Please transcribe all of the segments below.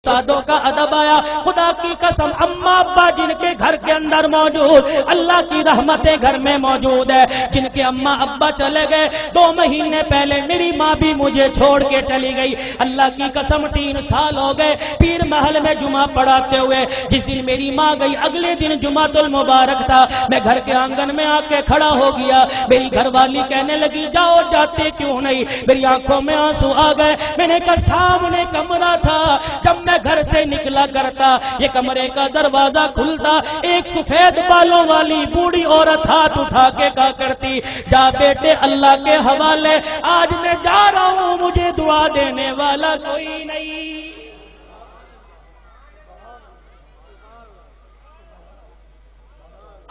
استادوں کا ادب آیا. خدا کی قسم اماں ابا جن کے گھر کے اندر موجود, اللہ کی رحمتیں گھر میں موجود ہے. جن کے اماں ابا چلے گئے 2 مہینے پہلے میری ماں بھی مجھے چھوڑ کے چلی گئی. اللہ کی قسم 3 سال ہو گئے پیر محل میں جمعہ پڑھاتے ہوئے. جس دن میری ماں گئی اگلے دن جمعۃ المبارک تھا. میں گھر کے آنگن میں آ کے کھڑا ہو گیا. میری گھر والی کہنے لگی جاؤ, جاتے کیوں نہیں؟ میری آنکھوں میں آنسو آ گئے. میں نے کہا سامنے کمرہ تھا, جب میں گھر سے نکلا کرتا یہ کمرے کا دروازہ کھلتا, ایک سفید بالوں والی بوڑھی عورت ہاتھ اٹھا کے کہا کرتی جا بیٹے اللہ کے حوالے, آج میں جا رہا ہوں, مجھے دعا دینے والا کوئی نہیں.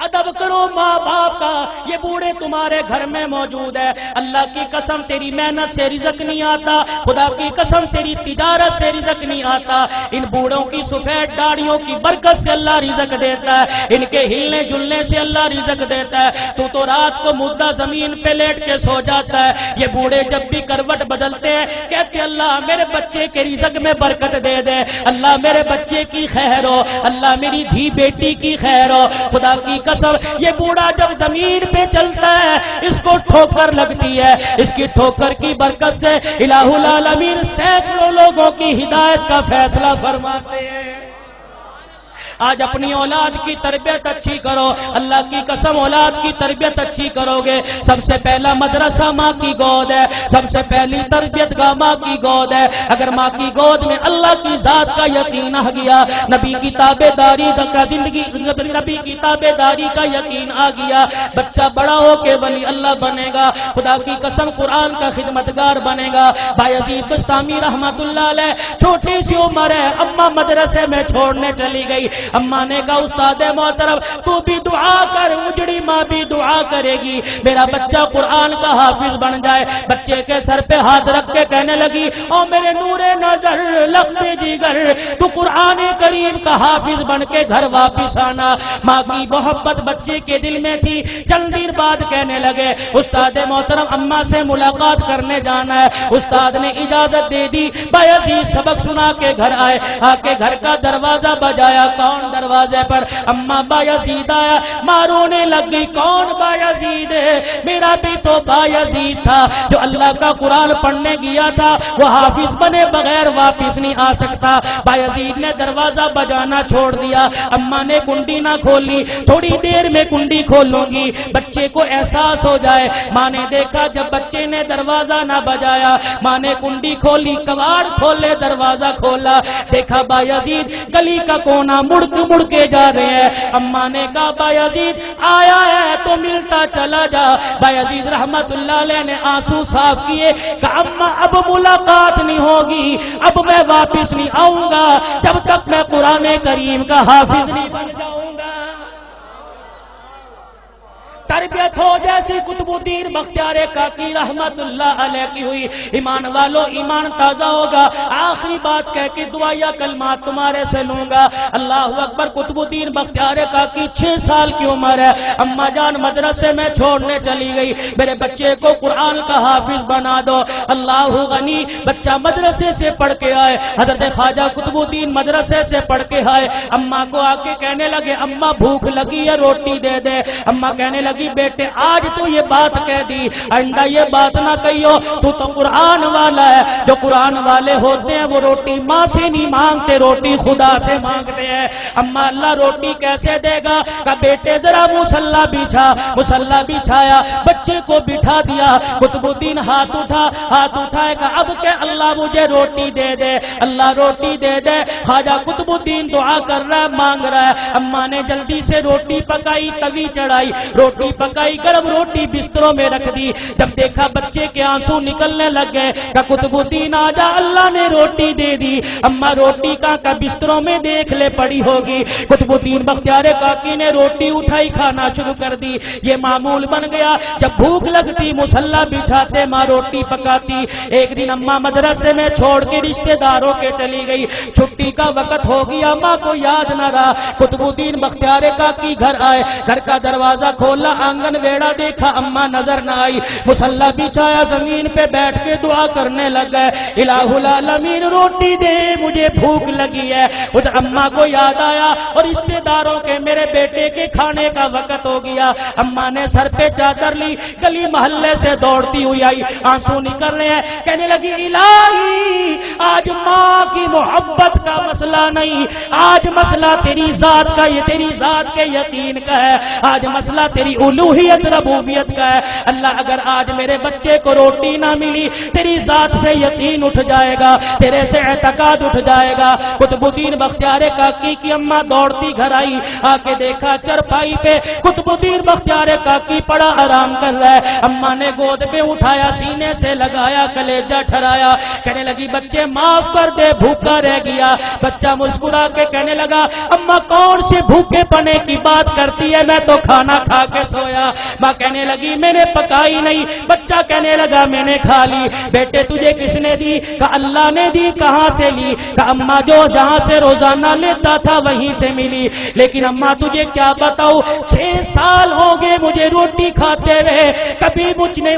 ادب کرو ماں باپ کا. یہ بوڑھے تمہارے گھر میں موجود ہے. اللہ کی قسم تیری محنت سے رزق نہیں آتا, خدا کی قسم تیری تجارت سے رزق نہیں آتا. ان بوڑھوں کی سفید داڑھیوں کی برکت سے اللہ رزق دیتا ہے, ان کے ہلنے جلنے سے اللہ رزق دیتا ہے. تو رات کو مردہ زمین پہ لیٹ کے سو جاتا ہے. یہ بوڑھے جب بھی کروٹ بدلتے ہیں کہتے اللہ میرے بچے کے رزق میں برکت دے دے, اللہ میرے بچے کی خیر ہو, اللہ میری دھی بیٹی کی خیر ہو. خدا کی قسم یہ بوڑھا جب زمین پہ چلتا ہے اس کو ٹھوکر لگتی ہے, اس کی ٹھوکر کی برکت سے الہ العالمین سینکڑوں لوگوں کی ہدایت کا فیصلہ فرماتے ہیں. آج اپنی اولاد کی تربیت اچھی کرو. اللہ کی قسم اولاد کی تربیت اچھی کرو گے. سب سے پہلا مدرسہ ماں کی گود ہے, سب سے پہلی تربیت گاہ ماں کی گود ہے. اگر ماں کی گود میں اللہ کی ذات کا یقین آ گیا, نبی کی تابع داری کا زندگی, نبی کی تابع داری کا یقین آ گیا, بچہ بڑا ہو کے ولی اللہ بنے گا. خدا کی قسم قرآن کا خدمتگار بنے گا. بایزید بستامی رحمت اللہ علیہ چھوٹی سی عمر ہے, اماں مدرسے میں چھوڑنے چلی گئی. اماں نے کہا استاد محترم تو بھی دعا کر, اجڑی ماں بھی دعا کرے گی میرا بچہ قرآن کا حافظ بن جائے. بچے کے سر پہ ہاتھ رکھ کے کہنے لگی او میرے نور نظر لخت جگر, تو قرآن کریم کا حافظ بن کے گھر واپس آنا. ماں کی محبت بچے کے دل میں تھی. چند دن بعد کہنے لگے استاد محترم اماں سے ملاقات کرنے جانا ہے. استاد نے اجازت دے دی. بایزید سبق سنا کے گھر آئے, آ کے گھر کا دروازہ بجایا. کون دروازے پر؟ اماں بایزید آیا. ماں رونے لگی کون بایزید ہے؟ میرا بھی تو بایزید تھا جو اللہ کا قرآن پڑھنے گیا تھا, وہ حافظ بنے بغیر واپس نہیں آ سکتا. بایزید نے دروازہ بجانا چھوڑ دیا. اماں نے کنڈی نہ کھولی, تھوڑی دیر میں کنڈی کھولوں گی بچے کو احساس ہو جائے. ماں نے دیکھا جب بچے نے دروازہ نہ بجایا, ماں نے کنڈی کھولی, کواڑ کھولے, دروازہ کھولا, دیکھا بایزید گلی کا کونا مڑ کے جا رہے ہیں. اماں نے کہا بایزید آیا ہے تو ملتا چلا جا. بایزید رحمت اللہ علیہ نے آنسو صاف کیے, کہا اماں اب ملاقات نہیں ہوگی, اب میں واپس نہیں آؤں گا جب تک میں قرآن کریم کا حافظ نہیں بن جاؤں گا. تربیت ہو جیسی قطب الدین بختیار کاکی رحمت اللہ علیہ کی ہوئی. ایمان والو ایمان تازہ ہوگا. آخری بات کہہ کے دعائیا کلمات تمہارے سے لوں گا. اللہ اکبر. قطب الدین بختیار کاکی 6 سال کی عمر ہے. اماں جان مدرسے میں چھوڑنے چلی گئی, میرے بچے کو قرآن کا حافظ بنا دو. اللہ غنی. بچہ مدرسے سے پڑھ کے آئے, حضرت خواجہ قطب الدین مدرسے سے پڑھ کے آئے. اماں کو آ کے کہنے لگے اماں بھوک لگی ہے روٹی دے دے. اماں کہنے لگی بیٹے آج تو یہ بات کہہ دی, آئندہ یہ بات نہ کہیو, تو قرآن والا ہے. جو قرآن والے ہوتے ہیں وہ روٹی ماں سے نہیں مانگتے, روٹی خدا سے مانگتے ہیں. اماں اللہ روٹی کیسے دے گا؟ کہ بیٹے ذرا مصلی بچھا. مصلی بچھایا, بچے کو بٹھا دیا. قطب الدین ہاتھ اٹھائے کہ اب کہ اللہ مجھے روٹی دے دے, اللہ روٹی دے دے. خواجہ قطب الدین دعا کر رہا ہے, مانگ رہا ہے. اماں نے جلدی سے روٹی پکائی, توی چڑھائی, روٹی پکائی, گرم روٹی بستروں میں رکھ دی. جب دیکھا بچے کے آنسو نکلنے لگ گئے کہ قطب الدین آجا, اللہ نے روٹی دے دی. اماں روٹی کا بستروں میں دیکھ لے پڑی ہوگی. قطب الدین بختیار کاکی نے روٹی اٹھائی, کھانا شروع کر دی. یہ معمول بن گیا, جب بھوک لگتی مصلی بچھاتے, ماں روٹی پکاتی. ایک دن اماں مدرسے میں چھوڑ کے رشتہ داروں کے چلی گئی. چھٹی کا وقت ہو گیا, ماں کو یاد نہ رہا. قطب الدین بختیار کاکی گھر آئے, گھر کا دروازہ کھولا, آنگن ویڑا دیکھا اما نظر نہ آئی، مصلی بچھایا زمین پہ بیٹھ کے دعا کرنے لگ گئے، الہ العالمین روٹی دے مجھے بھوک لگی ہے۔ خود اما کو یاد آیا اور رشتے داروں کے میرے بیٹے کے کھانے کا وقت ہو گیا۔ اما نے سر پہ چادر لی، گلی محلے سے دوڑتی ہوئی آئی، آنسو نکل رہے ہیں، کہنے لگی الہی آج ماں کی محبت کا مسئلہ نہیں، آج مسئلہ تیری ذات کا، یہ تیری ذات کے یقین کا ہے، آج مسئلہ تیری الوہیت ربوبیت کا ہے۔ اللہ اگر آج میرے بچے کو روٹی نہ ملی، تیری ذات سے یقین اٹھ جائے گا، تیرے سے اعتقاد اٹھ جائے گا۔ قطب الدین بختیار کاکی کی اماں دوڑتی گھر آئی، آ کے دیکھا چرپائی پہ قطب الدین بختیار کاکی پڑا آرام کر رہا ہے۔ اماں نے گود پہ اٹھایا، سینے سے لگایا، کلیجہ ٹھرایا، کہنے لگی بچے معاف کر دے، بھوکا رہ گیا۔ بچہ مسکرا کے کہنے لگا اماں کون سے بھوکے پنے کی بات کرتی ہے، میں تو کھانا کھا کے سویا۔ ماں کہنے لگی میں نے پکائی نہیں، بچہ کہنے لگا میں نے کھا لی۔ بیٹے تجھے کس نے دی؟ کہا اللہ نے دی۔ کہاں سے لی؟ کہا اماں جو جہاں سے روزانہ لیتا تھا وہیں سے ملی، لیکن اماں تجھے کیا بتاؤ 6 سال ہو گئے مجھے روٹی کھاتے ہوئے، کبھی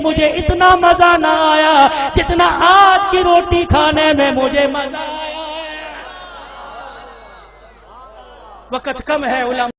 مجھے اتنا مزہ نہ آیا جتنا آج کی روٹی کھانے میں مجھے مزہ آیا ہے۔ وقت کم ہے علماء